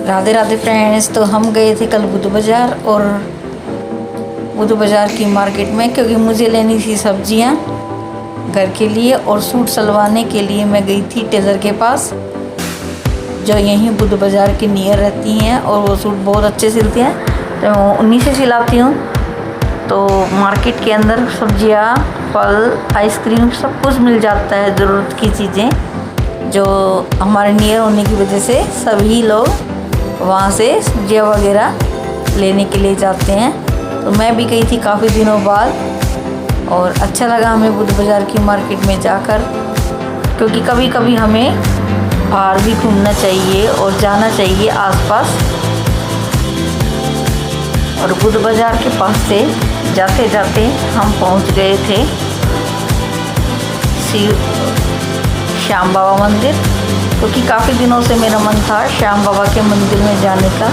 Radhe Radhe friends. तो हम गए थे कल बुध बाज़ार और बुध बाज़ार की मार्केट में, क्योंकि मुझे लेनी थी सब्जियां घर के लिए और सूट सिलवाने के लिए मैं गई थी टेलर के पास, जो यहीं बुध बाज़ार के नियर रहती हैं और वो सूट बहुत अच्छे सिलते हैं, तो उन्हीं से सिलाती हूँ। तो मार्केट के अंदर सब्जियां, फल, आइसक्रीम सब कुछ मिल जाता है, ज़रूरत की चीज़ें जो हमारे नियर होने की वजह से सभी लोग वहाँ से सब्जियाँ वगैरह लेने के लिए जाते हैं। तो मैं भी गई थी काफ़ी दिनों बाद और अच्छा लगा हमें बुध बाज़ार की मार्केट में जाकर, क्योंकि कभी कभी हमें बाहर भी घूमना चाहिए और जाना चाहिए आसपास। और बुध बाज़ार के पास से जाते जाते हम पहुंच गए थे श्याम बाबा मंदिर, क्योंकि काफ़ी दिनों से मेरा मन था श्याम बाबा के मंदिर में जाने का।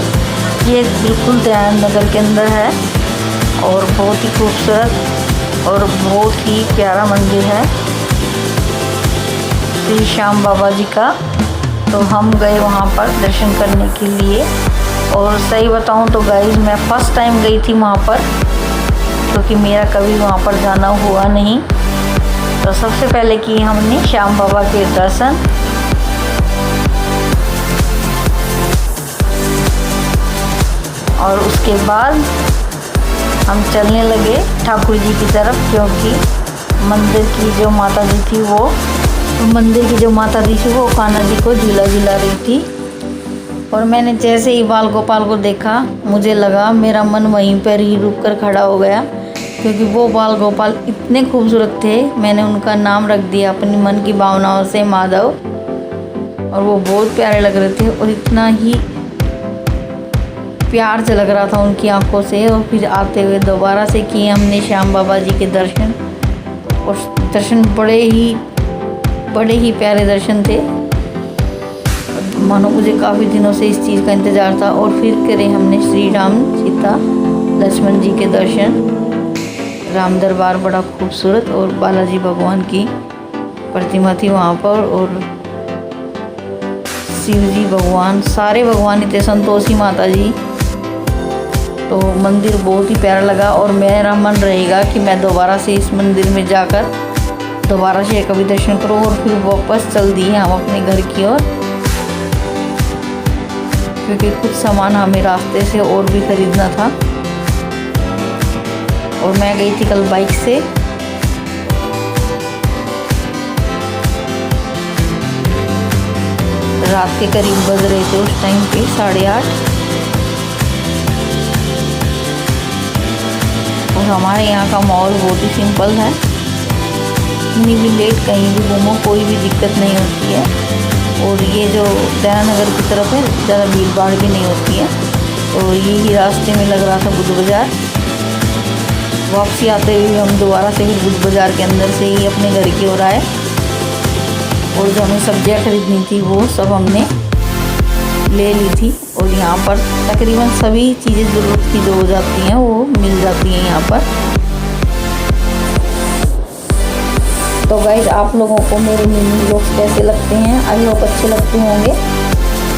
ये बिल्कुल दयानंद नगर के अंदर है और बहुत ही खूबसूरत और बहुत ही प्यारा मंदिर है श्री श्याम बाबा जी का। तो हम गए वहाँ पर दर्शन करने के लिए, और सही बताऊँ तो गाइस मैं फ़र्स्ट टाइम गई थी वहाँ पर, क्योंकि मेरा कभी वहाँ पर जाना हुआ नहीं। तो सबसे पहले किए हमने श्याम बाबा के दर्शन, और उसके बाद हम चलने लगे ठाकुर जी की तरफ, क्योंकि मंदिर की जो माता जी थी वो कान्हा जी को झूला झूला रही थी। और मैंने जैसे ही बाल गोपाल को देखा, मुझे लगा मेरा मन वहीं पर ही रुक कर खड़ा हो गया, क्योंकि वो बाल गोपाल इतने खूबसूरत थे। मैंने उनका नाम रख दिया अपनी मन की भावनाओं से माधव, और वो बहुत प्यारे लग रहे थे और इतना ही प्यार से लग रहा था उनकी आंखों से। और फिर आते हुए दोबारा से किए हमने श्याम बाबा जी के दर्शन, और दर्शन बड़े ही प्यारे दर्शन थे, मानो मुझे काफ़ी दिनों से इस चीज़ का इंतज़ार था। और फिर करे हमने श्री राम, सीता, लक्ष्मण जी के दर्शन। राम दरबार बड़ा खूबसूरत, और बालाजी भगवान की प्रतिमा थी वहाँ पर, और शिव जी भगवान, सारे भगवान ही थे, संतोषी माता जी। तो मंदिर बहुत ही प्यारा लगा, और मेरा मन रहेगा कि मैं दोबारा से इस मंदिर में जाकर दोबारा से कभी दर्शन करूँ। और फिर वापस चल दिए हम अपने घर की ओर, क्योंकि कुछ सामान हमें रास्ते से और भी खरीदना था। और मैं गई थी कल बाइक से। रात के करीब बज रहे थे उस टाइम पे 8:30, और हमारे यहाँ का माहौल बहुत ही सिंपल है। इतनी भी लेट कहीं भी घूमो कोई भी दिक्कत नहीं होती है, और ये जो दयानंद नगर की तरफ है ज़्यादा भीड़ भाड़ भी नहीं होती है। तो यही रास्ते में लग रहा था बुध बाज़ार। वापसी आते हुए हम दोबारा से फिर बुध बाज़ार के अंदर से ही अपने घर की ओर आए, और जो हमें सब्जियां खरीदनी थी वो सब हमने ले ली थी। और यहाँ पर तकरीबन सभी चीज़ें ज़रूरत की जो हो जाती हैं वो मिल जाती हैं यहाँ पर। तो गाइस आप लोगों को मेरे मिनी व्लॉग्स कैसे लगते हैं? आई होप अच्छे लगते होंगे,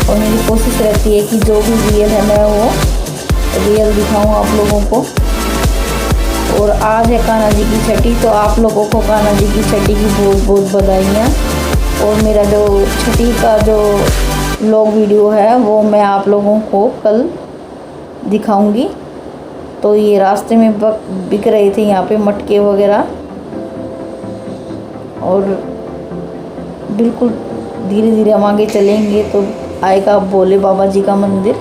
और मेरी कोशिश रहती है कि जो भी रियल है मैं वो रियल दिखाऊँ आप लोगों को। और आज है कान्हा जी की छठी, तो आप लोगों को कान्हा जी की छठी की बहुत बहुत बधाइयाँ। और मेरा जो छठी का जो व्लॉग वीडियो है वो मैं आप लोगों को कल दिखाऊंगी। तो ये रास्ते में बिक रहे थे यहाँ पे मटके वगैरह, और बिल्कुल धीरे धीरे हम आगे चलेंगे तो आएगा भोले बाबा जी का मंदिर,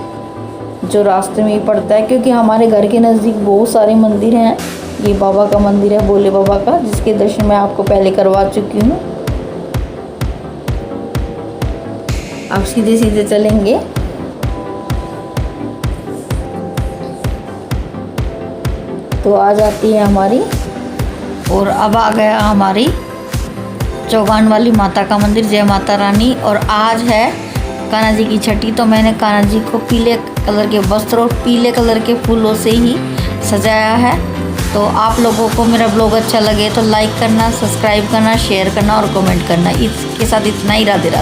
जो रास्ते में ही पड़ता है, क्योंकि हमारे घर के नज़दीक बहुत सारे मंदिर हैं। ये बाबा का मंदिर है भोले बाबा का, जिसके दर्शन मैं आपको पहले करवा चुकी हूँ। अब सीधे सीधे चलेंगे। तो आ जाती है हमारी, और अब आ गया हमारी चौगान वाली माता का मंदिर, जय माता रानी। और आज है कान्हा जी की छठी, तो मैंने कान्हा जी को पीले कलर के वस्त्र और पीले कलर के फूलों से ही सजाया है। तो आप लोगों को मेरा ब्लॉग अच्छा लगे तो लाइक करना, सब्सक्राइब करना, शेयर करना और कमेंट करना। इसके साथ इतना ही। राधे राधे।